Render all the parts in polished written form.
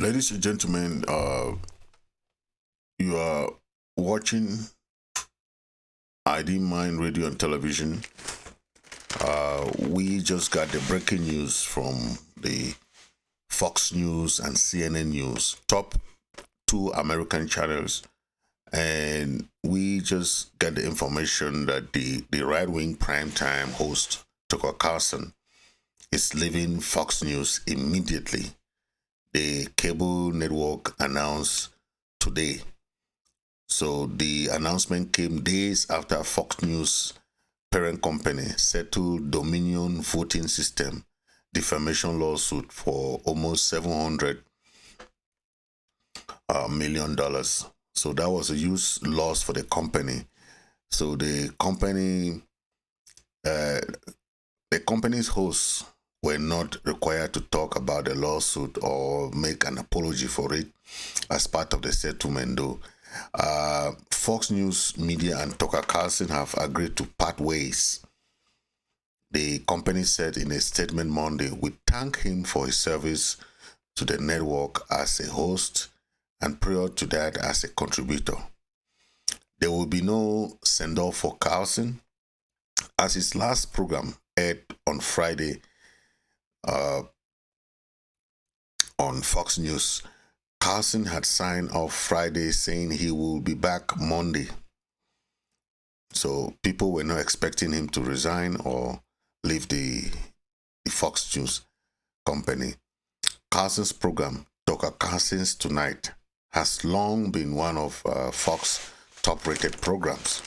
Ladies and gentlemen, you are watching ID Mind Radio and Television. We just got the breaking news from the Fox News and CNN News, top two American channels. And we just got the information that the right-wing primetime host, Turker Carlson, is leaving Fox News immediately. The cable network announced today. So the announcement came days after Fox News parent company settled Dominion voting system defamation lawsuit for almost $700 million. So that was a huge loss for the company. So the company's hosts were not required to talk about the lawsuit or make an apology for it as part of the settlement, though. Fox News, Media and Tucker Carlson have agreed to part ways. The company said in a statement Monday, "We thank him for his service to the network as a host and prior to that as a contributor." There will be no send-off for Carlson, as his last program aired on Friday on Fox News. Carlson had signed off Friday saying he will be back Monday. So people were not expecting him to resign or leave the Fox News company. Carlson's program, Tucker Carlson's Tonight, has long been one of Fox's top-rated programs.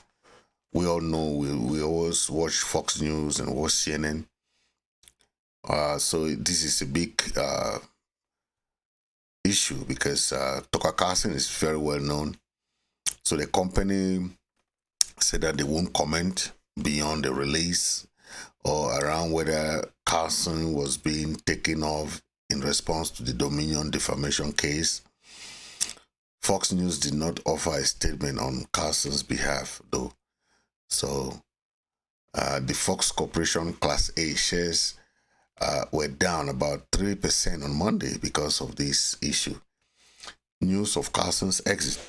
We all know we always watch Fox News and watch CNN. So this is a big issue because Tucker Carlson is very well known. So the company said that they won't comment beyond the release or around whether Carlson was being taken off in response to the Dominion defamation case. Fox News did not offer a statement on Carlson's behalf, though. So the Fox Corporation Class A shares were down about 3% on Monday because of this issue. News of Carlson's exit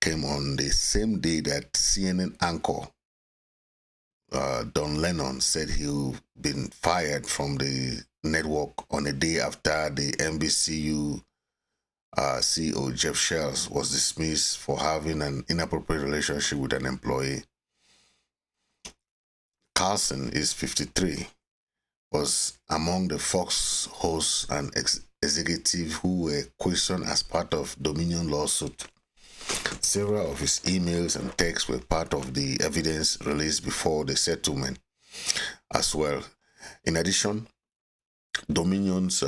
came on the same day that CNN anchor Lenon said he'd been fired from the network on a day after the NBCU CEO Jeff Shells was dismissed for having an inappropriate relationship with an employee. Carlson is 53. Was among the Fox hosts and executives who were questioned as part of Dominion lawsuit. Several of his emails and texts were part of the evidence released before the settlement as well. In addition, Dominion's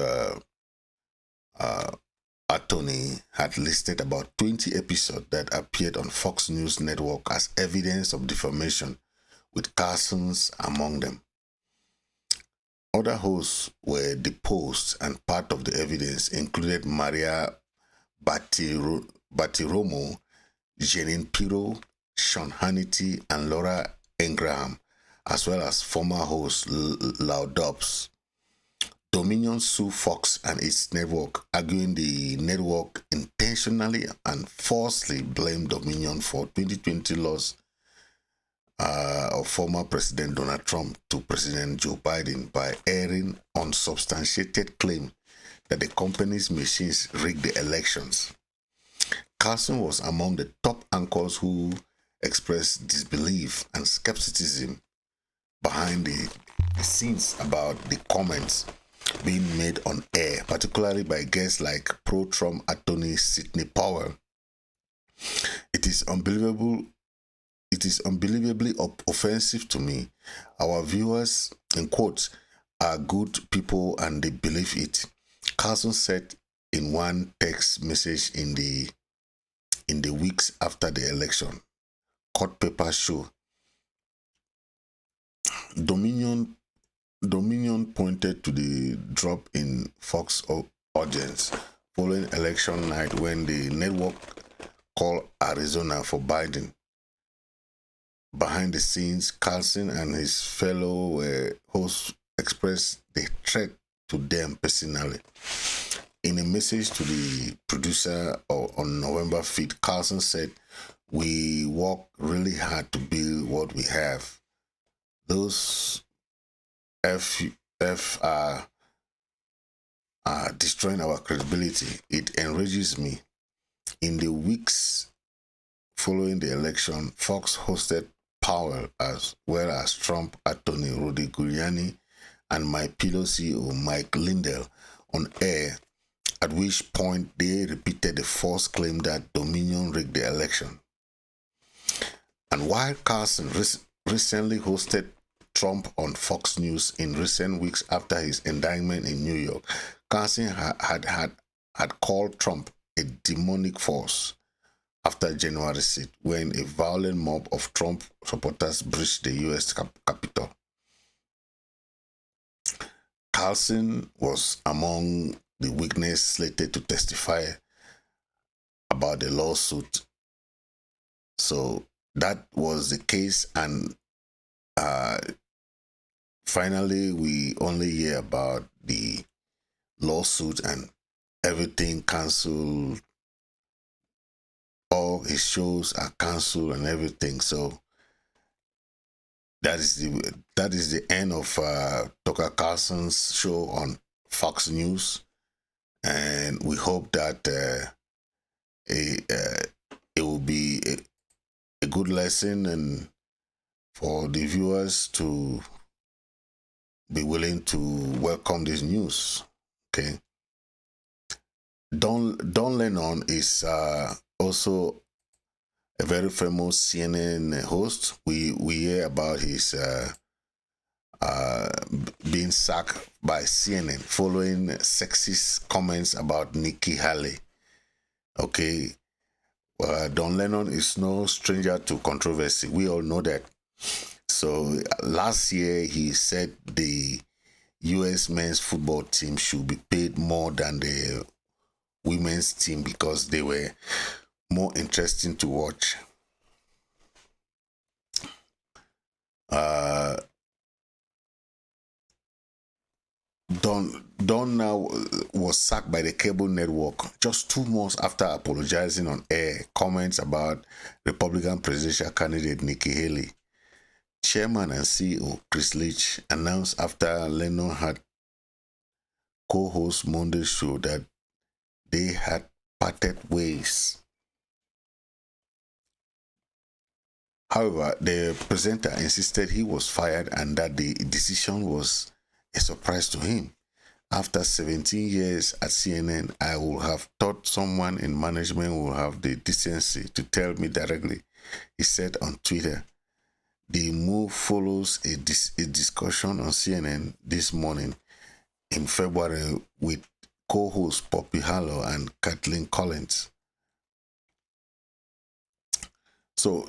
attorney had listed about 20 episodes that appeared on Fox News Network as evidence of defamation, with Carlson's among them. Other hosts were deposed, and part of the evidence included Maria Batiromo, Janine Pirro, Sean Hannity, and Laura Ingraham, as well as former host Lau Dobbs. Dominion sued Fox and its network, arguing the network intentionally and falsely blamed Dominion for 2020 loss of former President Donald Trump to President Joe Biden by airing unsubstantiated claim that the company's machines rigged the elections. Carlson was among the top anchors who expressed disbelief and skepticism behind the scenes about the comments being made on air, particularly by guests like pro-Trump attorney Sidney Powell. It is unbelievably offensive to me. Our viewers, in quotes, are good people and they believe it, Carlson said in one text message in the weeks after the election. Court papers show Dominion pointed to the drop in Fox audience following election night when the network called Arizona for Biden. Behind the scenes, Carlson and his fellow hosts expressed the threat to them personally. In a message to the producer on November 5th, Carlson said, "We work really hard to build what we have. Those F are destroying our credibility. It enrages me." In the weeks following the election, Fox hosted Powell as well as Trump attorney Rudy Giuliani and MyPillow CEO Mike Lindell on air, at which point they repeated the false claim that Dominion rigged the election. And while Carlson recently hosted Trump on Fox News in recent weeks after his indictment in New York, Carlson had called Trump a demonic force after January 6th, when a violent mob of Trump supporters breached the U.S. Capitol. Carlson was among the witnesses slated to testify about the lawsuit. So that was the case, and finally we only hear about the lawsuit and everything cancelled. All his shows are cancelled and everything. So that is the end of Tucker Carlson's show on Fox News, and we hope that it will be a good lesson and for the viewers to be willing to welcome this news. Okay. Don Lenon is also a very famous CNN host. We hear about his being sacked by CNN following sexist comments about Nikki Haley. Okay, Don Lenon is no stranger to controversy. We all know that. So last year he said the U.S. men's football team should be paid more than the women's team because they were more interesting to watch. Don now was sacked by the cable network just 2 months after apologizing on air comments about Republican presidential candidate Nikki Haley. Chairman and CEO Chris Leach announced after Lenon had co-host Monday's show that they had parted ways. However, the presenter insisted he was fired and that the decision was a surprise to him. After 17 years at CNN, I would have thought someone in management would have the decency to tell me directly, he said on Twitter. The move follows a discussion on CNN this morning in February with co-hosts Poppy Harlow and Kathleen Collins. So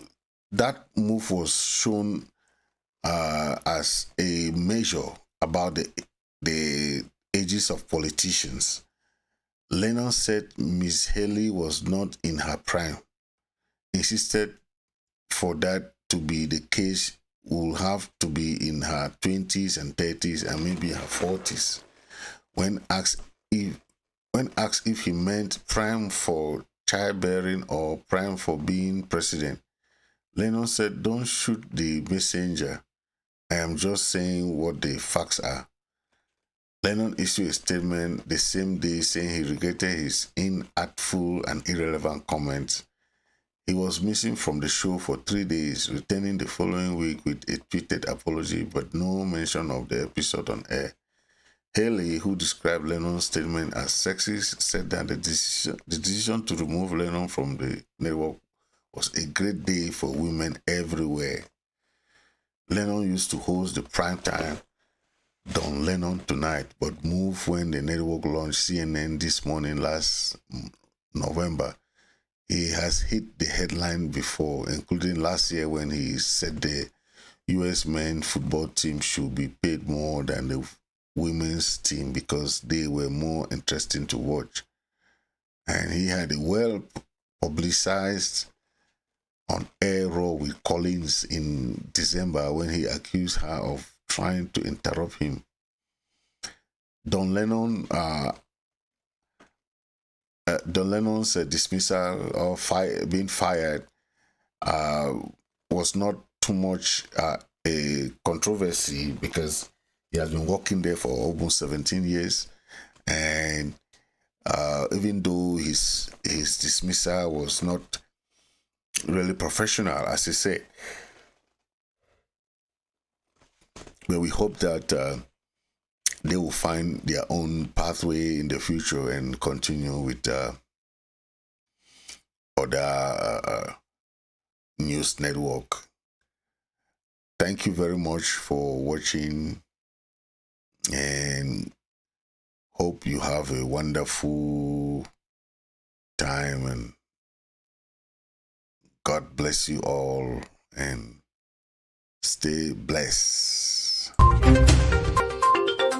that move was shown as a measure about the ages of politicians. Lenon said Ms. Haley was not in her prime, insisted for that to be the case will have to be in her 20s and 30s and maybe her 40s. When asked if he meant prime for childbearing or prime for being president, Lenon said, "Don't shoot the messenger. I am just saying what the facts are." Lenon issued a statement the same day saying he regretted his inartful and irrelevant comments. He was missing from the show for 3 days, returning the following week with a tweeted apology, but no mention of the episode on air. Haley, who described Lennon's statement as sexist, said that the decision to remove Lenon from the network was a great day for women everywhere. Lenon used to host the primetime Don Lenon Tonight, but moved when the network launched CNN This Morning last November. He has hit the headline before, including last year when he said the U.S. men's football team should be paid more than the women's team because they were more interesting to watch. And he had a well-publicized on-air row with Collins in December when he accused her of trying to interrupt him. Don Lenon Don Lennon's dismissal or being fired was not too much a controversy because he has been working there for almost 17 years, and even though his dismissal was not really professional, as I say, but we hope that they will find their own pathway in the future and continue with other news network. Thank you very much for watching, and hope you have a wonderful time, and God bless you all, and stay blessed.